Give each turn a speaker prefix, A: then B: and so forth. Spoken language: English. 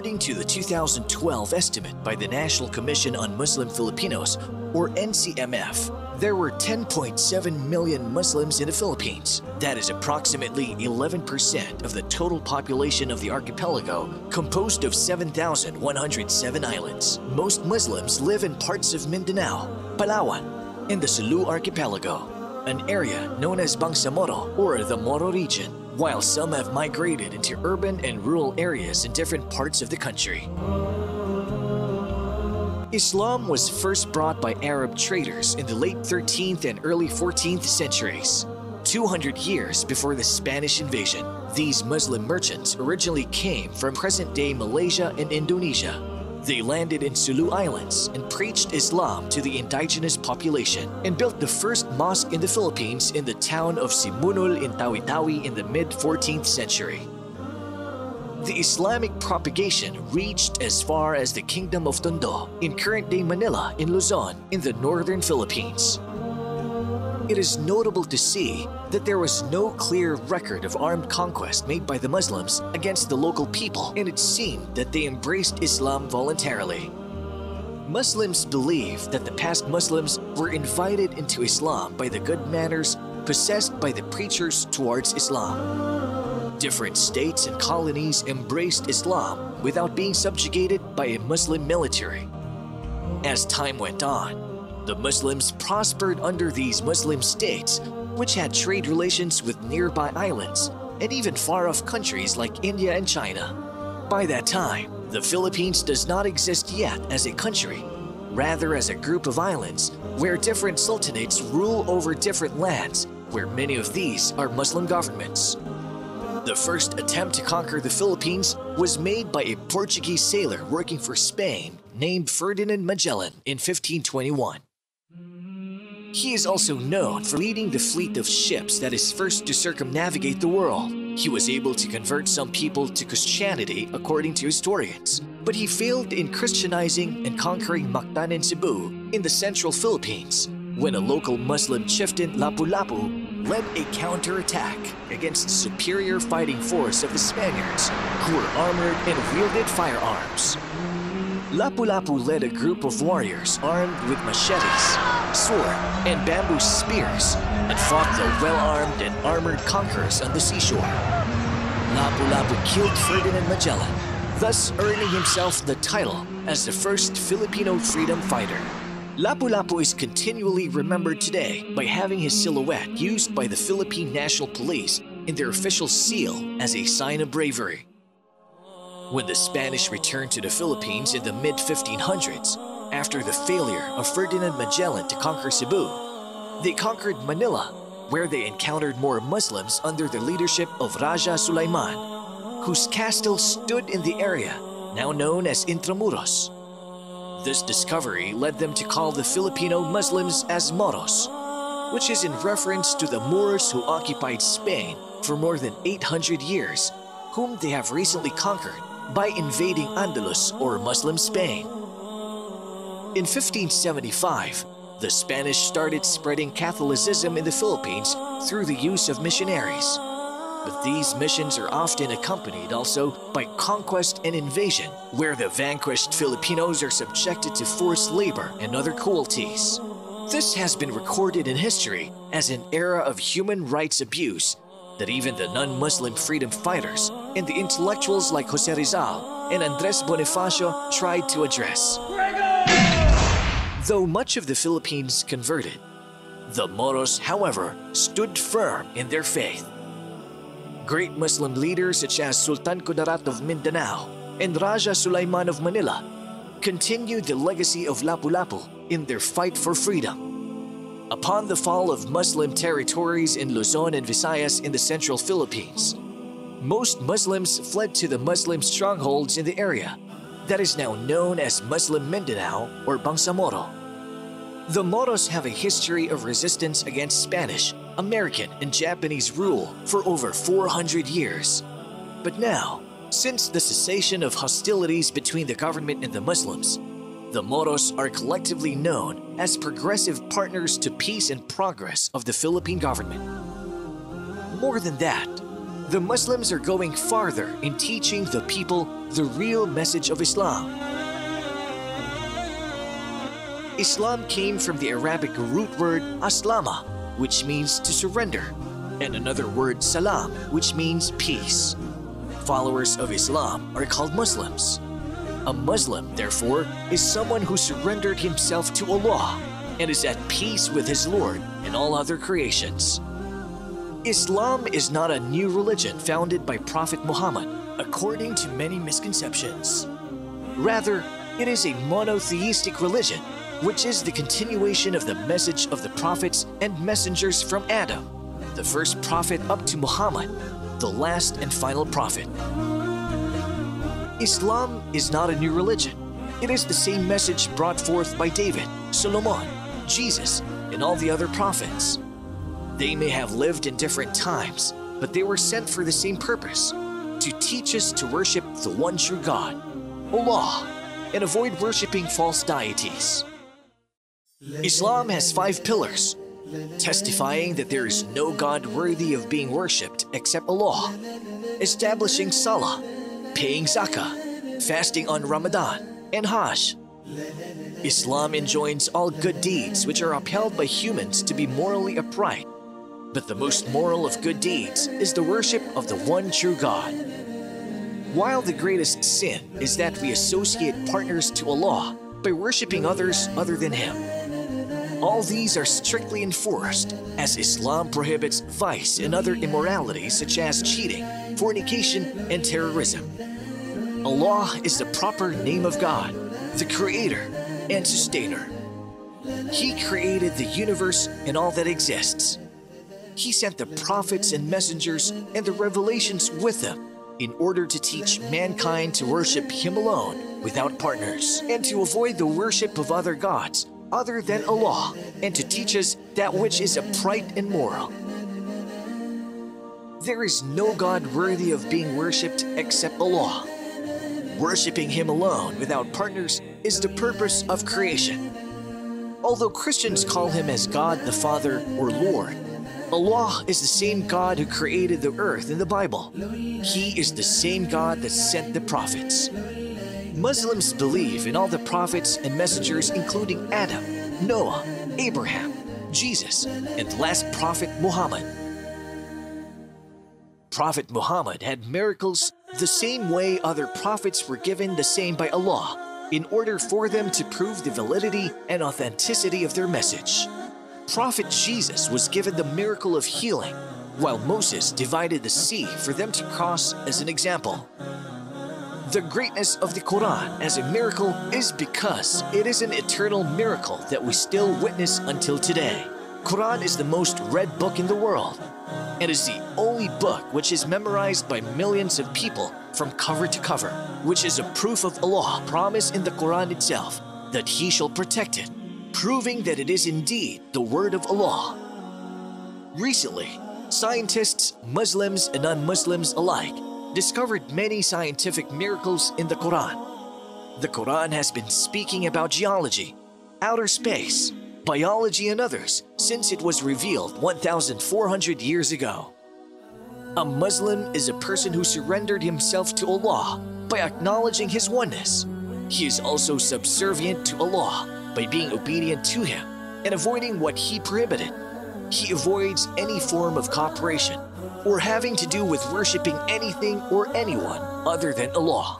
A: According to the 2012 estimate by the National Commission on Muslim Filipinos, or NCMF, there were 10.7 million Muslims in the Philippines. That is approximately 11% of the total population of the archipelago, composed of 7,107 islands. Most Muslims live in parts of Mindanao, Palawan, and the Sulu archipelago, an area known as Bangsamoro or the Moro region, while some have migrated into urban and rural areas in different parts of the country. Islam was first brought by Arab traders in the late 13th and early 14th centuries. 200 years before the Spanish invasion, these Muslim merchants originally came from present-day Malaysia and Indonesia. They landed in Sulu Islands and preached Islam to the indigenous population and built the first mosque in the Philippines in the town of Simunul in Tawi-Tawi in the mid-14th century. The Islamic propagation reached as far as the Kingdom of Tondo in current-day Manila in Luzon in the northern Philippines. It is notable to see that there was no clear record of armed conquest made by the Muslims against the local people, and it seemed that they embraced Islam voluntarily. Muslims believe that the past Muslims were invited into Islam by the good manners possessed by the preachers towards Islam. Different states and colonies embraced Islam without being subjugated by a Muslim military. As time went on, the Muslims prospered under these Muslim states, which had trade relations with nearby islands and even far-off countries like India and China. By that time, the Philippines does not exist yet as a country, rather as a group of islands where different sultanates rule over different lands, where many of these are Muslim governments. The first attempt to conquer the Philippines was made by a Portuguese sailor working for Spain named Ferdinand Magellan in 1521. He is also known for leading the fleet of ships that is first to circumnavigate the world. He was able to convert some people to Christianity according to historians, but he failed in Christianizing and conquering Mactan and Cebu in the central Philippines when a local Muslim chieftain, Lapu-Lapu, led a counterattack against the superior fighting force of the Spaniards, who were armored and wielded firearms. Lapu-Lapu led a group of warriors armed with machetes, sword, and bamboo spears and fought the well-armed and armored conquerors on the seashore. Lapu-Lapu killed Ferdinand Magellan, thus earning himself the title as the first Filipino freedom fighter. Lapu-Lapu is continually remembered today by having his silhouette used by the Philippine National Police in their official seal as a sign of bravery. When the Spanish returned to the Philippines in the mid-1500s, after the failure of Ferdinand Magellan to conquer Cebu, they conquered Manila, where they encountered more Muslims under the leadership of Raja Sulaiman, whose castle stood in the area now known as Intramuros. This discovery led them to call the Filipino Muslims as Moros, which is in reference to the Moors who occupied Spain for more than 800 years, whom they have recently conquered by invading Andalus or Muslim Spain. In 1575, the Spanish started spreading Catholicism in the Philippines through the use of missionaries. But these missions are often accompanied also by conquest and invasion, where the vanquished Filipinos are subjected to forced labor and other cruelties. This has been recorded in history as an era of human rights abuse that even the non-Muslim freedom fighters and the intellectuals like Jose Rizal and Andres Bonifacio tried to address. Though much of the Philippines converted, the Moros, however, stood firm in their faith. Great Muslim leaders such as Sultan Kudarat of Mindanao and Raja Sulaiman of Manila continued the legacy of Lapu-Lapu in their fight for freedom. Upon the fall of Muslim territories in Luzon and Visayas in the central Philippines, most Muslims fled to the Muslim strongholds in the area that is now known as Muslim Mindanao or Bangsamoro. The Moros have a history of resistance against Spanish, American, and Japanese rule for over 400 years. But now, since the cessation of hostilities between the government and the Muslims, the Moros are collectively known as progressive partners to peace and progress of the Philippine government. More than that, the Muslims are going farther in teaching the people the real message of Islam. Islam came from the Arabic root word aslama, which means to surrender, and another word salam, which means peace. Followers of Islam are called Muslims. A Muslim, therefore, is someone who surrendered himself to Allah and is at peace with his Lord and all other creations. Islam is not a new religion founded by Prophet Muhammad, according to many misconceptions. Rather, it is a monotheistic religion, which is the continuation of the message of the prophets and messengers from Adam, the first prophet, up to Muhammad, the last and final prophet. Islam is not a new religion. It is the same message brought forth by David, Solomon, Jesus, and all the other prophets. They may have lived in different times, but they were sent for the same purpose, to teach us to worship the one true God, Allah, and avoid worshiping false deities. Islam has 5 pillars, testifying that there is no God worthy of being worshipped except Allah, establishing Salah, paying Zakah, fasting on Ramadan, and Hajj. Islam enjoins all good deeds which are upheld by humans to be morally upright, but the most moral of good deeds is the worship of the one true God. While the greatest sin is that we associate partners to Allah by worshipping others other than Him. All these are strictly enforced, as Islam prohibits vice and other immoralities such as cheating, fornication, and terrorism. Allah is the proper name of God, the Creator and Sustainer. He created the universe and all that exists. He sent the prophets and messengers and the revelations with them in order to teach mankind to worship Him alone without partners and to avoid the worship of other gods other than Allah, and to teach us that which is upright and moral. There is no God worthy of being worshipped except Allah. Worshipping Him alone without partners is the purpose of creation. Although Christians call Him as God the Father or Lord, Allah is the same God who created the earth in the Bible. He is the same God that sent the prophets. Muslims believe in all the prophets and messengers, including Adam, Noah, Abraham, Jesus, and the last prophet Muhammad. Prophet Muhammad had miracles the same way other prophets were given the same by Allah, in order for them to prove the validity and authenticity of their message. Prophet Jesus was given the miracle of healing, while Moses divided the sea for them to cross as an example. The greatness of the Quran as a miracle is because it is an eternal miracle that we still witness until today. Quran is the most read book in the world, and is the only book which is memorized by millions of people from cover to cover, which is a proof of Allah's promise in the Quran itself that He shall protect it, proving that it is indeed the word of Allah. Recently, scientists, Muslims and non-Muslims alike, discovered many scientific miracles in the Quran. The Quran has been speaking about geology, outer space, biology and others since it was revealed 1,400 years ago. A Muslim is a person who surrendered himself to Allah by acknowledging His oneness. He is also subservient to Allah by being obedient to Him and avoiding what He prohibited. He avoids any form of cooperation or having to do with worshiping anything or anyone other than Allah.